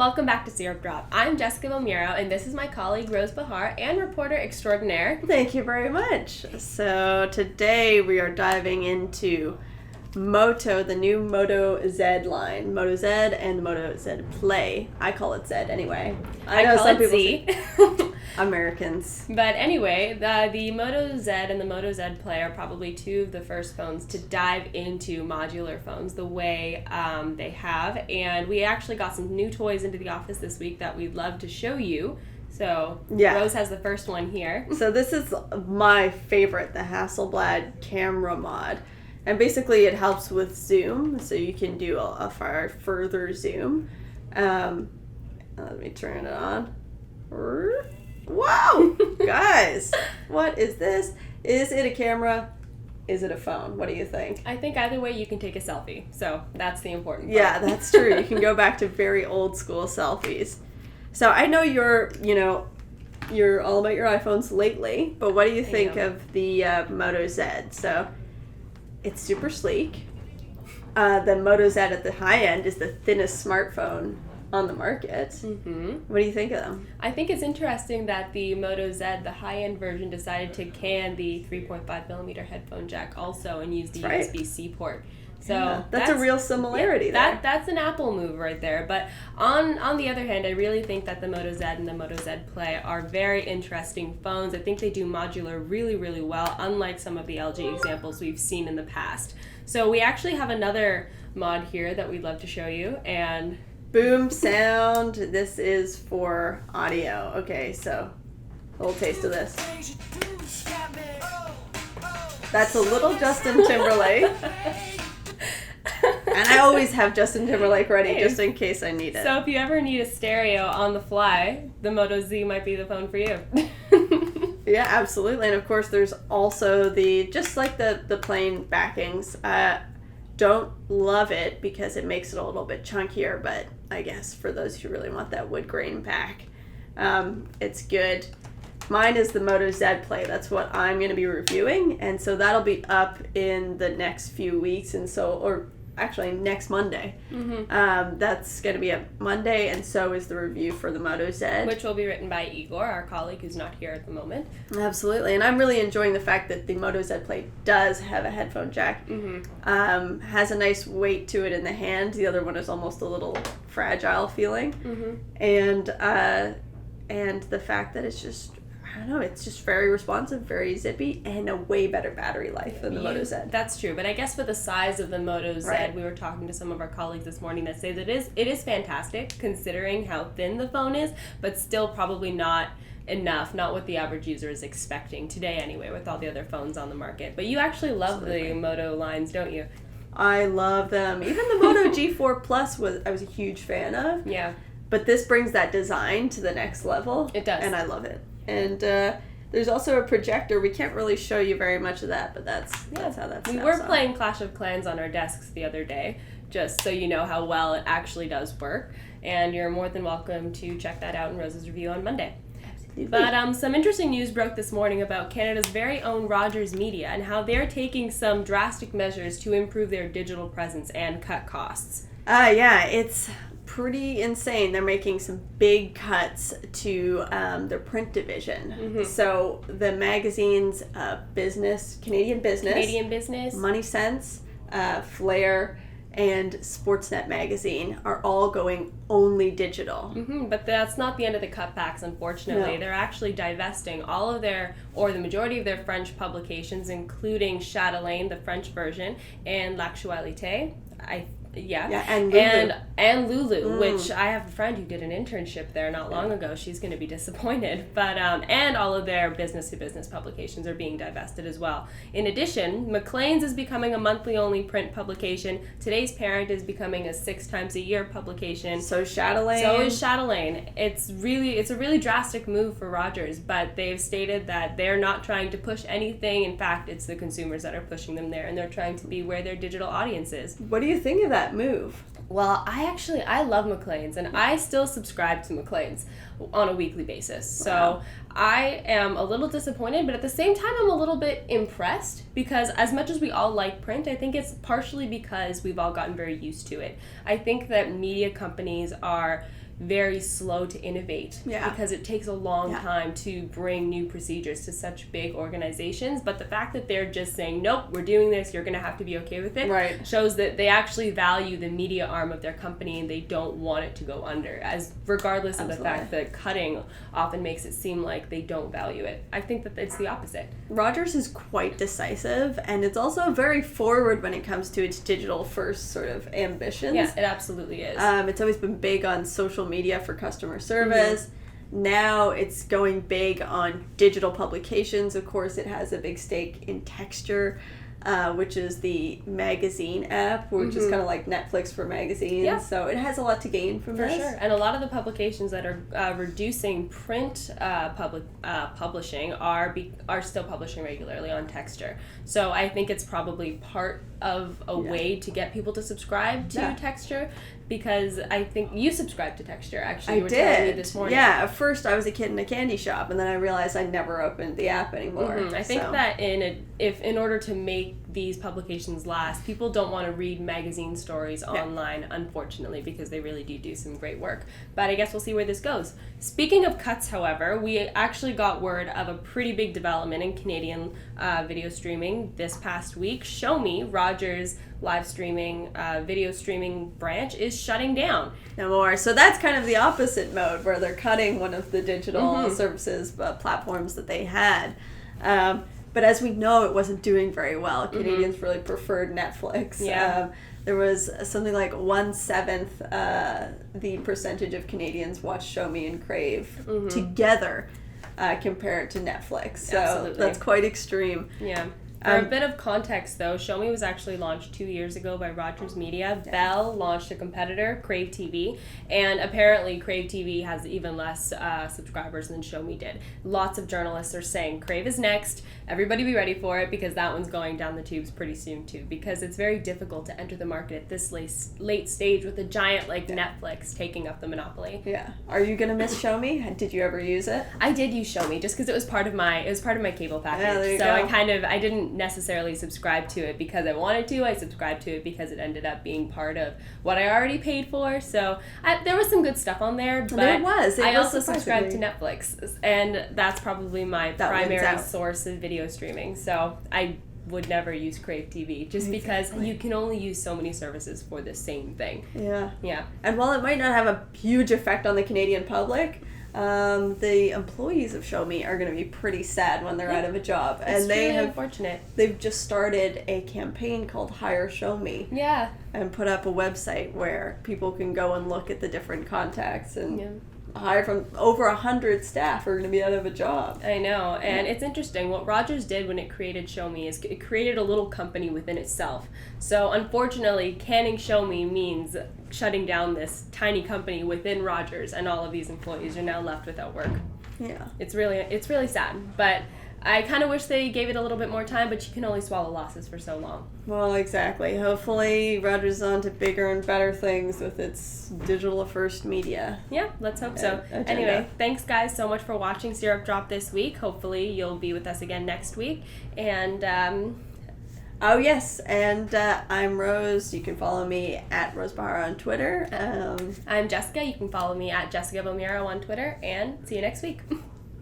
welcome back to SyrupDrop. I'm Jessica Momiro, and this is my colleague Rose Bahar and reporter extraordinaire. Thank you very much. So today we are diving into Moto, the new Moto Z line. Moto Z and the Moto Z Play. I call it Z anyway. I know some people Z. Americans. But anyway, the Moto Z and the Moto Z Play are probably two of the first phones to dive into modular phones the way they have. And we actually got some new toys into the office this week that we'd love to show you. So Rose has the first one here. So this is my favorite, the Hasselblad camera mod. And basically it helps with zoom, so you can do a far further zoom. Let me turn it on. Wow! Guys, what is this? Is it a camera? Is it a phone? What do you think? I think either way you can take a selfie, so that's the important part. Yeah, that's true. You can go back to very old school selfies. So I know you're all about your iPhones lately, but what do you think of the Moto Z? So it's super sleek. The Moto Z at the high end is the thinnest smartphone on the market. Mm-hmm. What do you think of them? I think it's interesting that the Moto Z, the high-end version, decided to can the 3.5mm headphone jack also and use the USB-C port. So that's a real similarity there. That's an Apple move right there. But on the other hand, I really think that the Moto Z and the Moto Z Play are very interesting phones. I think they do modular really, really well, unlike some of the LG examples we've seen in the past. So we actually have another mod here that we'd love to show you. And boom sound. This is for audio. Okay, so a little taste of this. That's a little Justin Timberlake. And I always have Justin Timberlake ready just in case I need it. So if you ever need a stereo on the fly, the Moto Z might be the phone for you. Yeah, absolutely. And of course there's also just like the plain backings. Don't love it because it makes it a little bit chunkier, but I guess for those who really want that wood grain back, it's good. Mine is the Moto Z Play. That's what I'm going to be reviewing, and so that'll be up in the next few weeks, or actually next Monday. Mm-hmm. That's going to be a Monday, and so is the review for the Moto Z. Which will be written by Igor, our colleague who's not here at the moment. Absolutely, and I'm really enjoying the fact that the Moto Z Play does have a headphone jack. Mm-hmm. Has a nice weight to it in the hand. The other one is almost a little fragile feeling. Mm-hmm. And the fact that it's just, I don't know, it's just very responsive, very zippy, and a way better battery life than the Moto Z. That's true, but I guess for the size of the Moto Z, we were talking to some of our colleagues this morning that say that it is fantastic considering how thin the phone is, but still probably not enough, not what the average user is expecting today anyway with all the other phones on the market. But you actually love the Moto lines, don't you? I love them. Even the Moto G4 Plus I was a huge fan of. Yeah. But this brings that design to the next level. It does. And I love it. And there's also a projector. We can't really show you very much of that, but that's how that's. We were playing Clash of Clans on our desks the other day, just so you know how well it actually does work. And you're more than welcome to check that out in Rose's review on Monday. Absolutely. But some interesting news broke this morning about Canada's very own Rogers Media and how they're taking some drastic measures to improve their digital presence and cut costs. Yeah, it's pretty insane. They're making some big cuts to their print division. Mm-hmm. So the magazines, Canadian Business, Money Sense, Flair, and Sportsnet magazine are all going only digital. Mm-hmm, but that's not the end of the cutbacks, unfortunately. No. They're actually divesting all of the majority of their French publications, including Chatelaine, the French version, and L'Actualité. And Lulu, which I have a friend who did an internship there not long ago. She's going to be disappointed. But and all of their business-to-business publications are being divested as well. In addition, Maclean's is becoming a monthly-only print publication. Today's Parent is becoming a 6 times a year publication. So Chatelaine. So is Chatelaine. It's a really drastic move for Rogers, but they've stated that they're not trying to push anything. In fact, it's the consumers that are pushing them there, and they're trying to be where their digital audience is. What do you think of that move? Well, I love Maclean's, and I still subscribe to Maclean's on a weekly basis. So I am a little disappointed, but at the same time, I'm a little bit impressed because as much as we all like print, I think it's partially because we've all gotten very used to it. I think that media companies are very slow to innovate because it takes a long time to bring new procedures to such big organizations. But the fact that they're just saying, nope, we're doing this, you're going to have to be okay with it, shows that they actually value the media arm of their company and they don't want it to go under, as regardless of the fact that cutting often makes it seem like they don't value it. I think that it's the opposite. Rogers is quite decisive, and it's also very forward when it comes to its digital first sort of ambitions. Yeah, it absolutely is. It's always been big on social media for customer service. Now it's going big on digital publications. Of course, it has a big stake in Texture, which is the magazine app, which is kind of like Netflix for magazines. Yeah. So it has a lot to gain from this. For sure. And a lot of the publications that are reducing print publishing are still publishing regularly on Texture. So I think it's probably part of a way to get people to subscribe to Texture, because I think you subscried to Texture, actually. You were telling me this morning. Yeah, at first I was a kid in a candy shop, and then I realized I never opened the app anymore. I think that in order to make these publications last, people don't want to read magazine stories online, unfortunately, because they really do some great work. But I guess we'll see where this goes. Speaking of cuts, however, we actually got word of a pretty big development in Canadian video streaming this past week. Shomi, Rogers' live streaming, video streaming branch, is shutting down. No more. So that's kind of the opposite mode, where they're cutting one of the digital services platforms that they had. But as we know, it wasn't doing very well. Canadians really preferred Netflix. Yeah. There was something like 1/7 the percentage of Canadians watched Shomi and Crave together compared to Netflix. So that's quite extreme. Yeah. For a bit of context, though, Shomi was actually launched 2 years ago by Rogers Media. Bell launched a competitor, Crave TV, and apparently Crave TV has even less subscribers than Shomi did. Lots of journalists are saying Crave is next. Everybody be ready for it, because that one's going down the tubes pretty soon, too, because it's very difficult to enter the market at this late stage with a giant like Netflix taking up the monopoly. Yeah. Are you going to miss Shomi? Did you ever use it? I did use Shomi just because it was part of my cable package. Yeah, there you go. I didn't necessarily subscribe to it because I wanted to. I subscribed to it because it ended up being part of what I already paid for. So there was some good stuff on there, but I also subscribed to Netflix, and that's probably my primary source of video streaming. So I would never use Crave TV just because you can only use so many services for the same thing. Yeah. And while it might not have a huge effect on the Canadian public, the employees of Shomi are going to be pretty sad when they're out of a job. And unfortunate. They've just started a campaign called Hire Shomi. Yeah. And put up a website where people can go and look at the different contacts and hire from over 100 staff are going to be out of a job. I know, and it's interesting. What Rogers did when it created Shomi is it created a little company within itself. So unfortunately, canning Shomi means shutting down this tiny company within Rogers, and all of these employees are now left without work. Yeah. It's really sad, but I kind of wish they gave it a little bit more time, but you can only swallow losses for so long. Well, exactly. Hopefully Rogers is on to bigger and better things with its digital-first media. Yeah, let's hope so. Agenda. Anyway, thanks guys so much for watching SyrupDrop this week. Hopefully you'll be with us again next week. And oh yes, and I'm Rose. You can follow me at Rose Bahara on Twitter. I'm Jessica. You can follow me at Jessica Bomiro on Twitter, and see you next week.